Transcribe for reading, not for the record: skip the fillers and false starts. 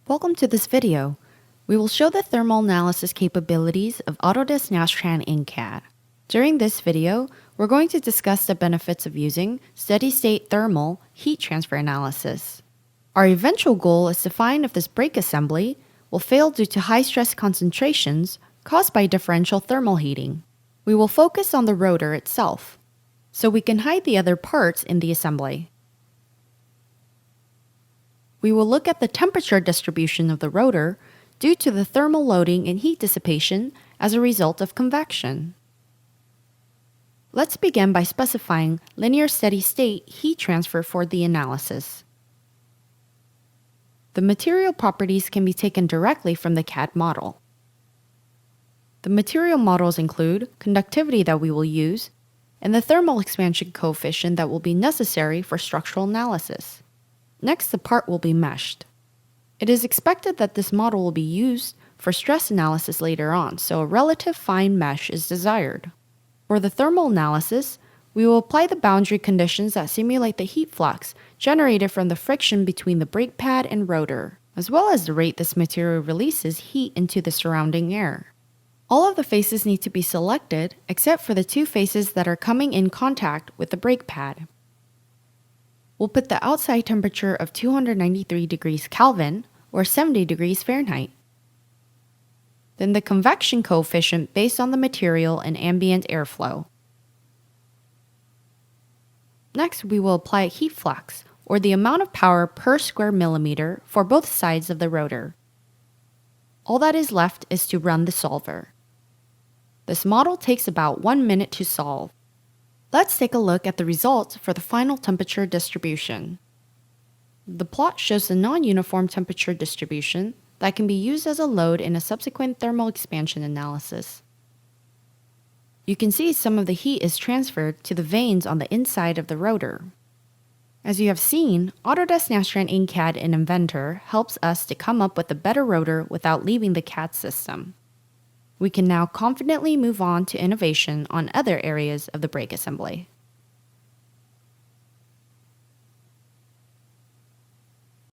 Welcome to this video. We will show the thermal analysis capabilities of Autodesk Nastran In-CAD. During this video, we're going to discuss the benefits of using steady-state thermal heat transfer analysis. Our eventual goal is to find if this brake assembly will fail due to high stress concentrations caused by differential thermal heating. We will focus on the rotor itself, so we can hide the other parts in the assembly. We will look at the temperature distribution of the rotor due to the thermal loading and heat dissipation as a result of convection. Let's begin by specifying linear steady-state heat transfer for the analysis. The material properties can be taken directly from the CAD model. The material models include conductivity that we will use and the thermal expansion coefficient that will be necessary for structural analysis. Next, the part will be meshed. It is expected that this model will be used for stress analysis later on, so a relative fine mesh is desired. For the thermal analysis, we will apply the boundary conditions that simulate the heat flux generated from the friction between the brake pad and rotor, as well as the rate this material releases heat into the surrounding air. All of the faces need to be selected except for the two faces that are coming in contact with the brake pad. We'll put the outside temperature of 293 degrees Kelvin or 70 degrees Fahrenheit. Then the convection coefficient based on the material and ambient airflow. Next, we will apply heat flux, or the amount of power per square millimeter for both sides of the rotor. All that is left is to run the solver. This model takes about 1 minute to solve. Let's take a look at the results for the final temperature distribution. The plot shows the non-uniform temperature distribution that can be used as a load in a subsequent thermal expansion analysis. You can see some of the heat is transferred to the vanes on the inside of the rotor. As you have seen, Autodesk Nastran In-CAD in Inventor helps us to come up with a better rotor without leaving the CAD system. We can now confidently move on to innovation on other areas of the brake assembly.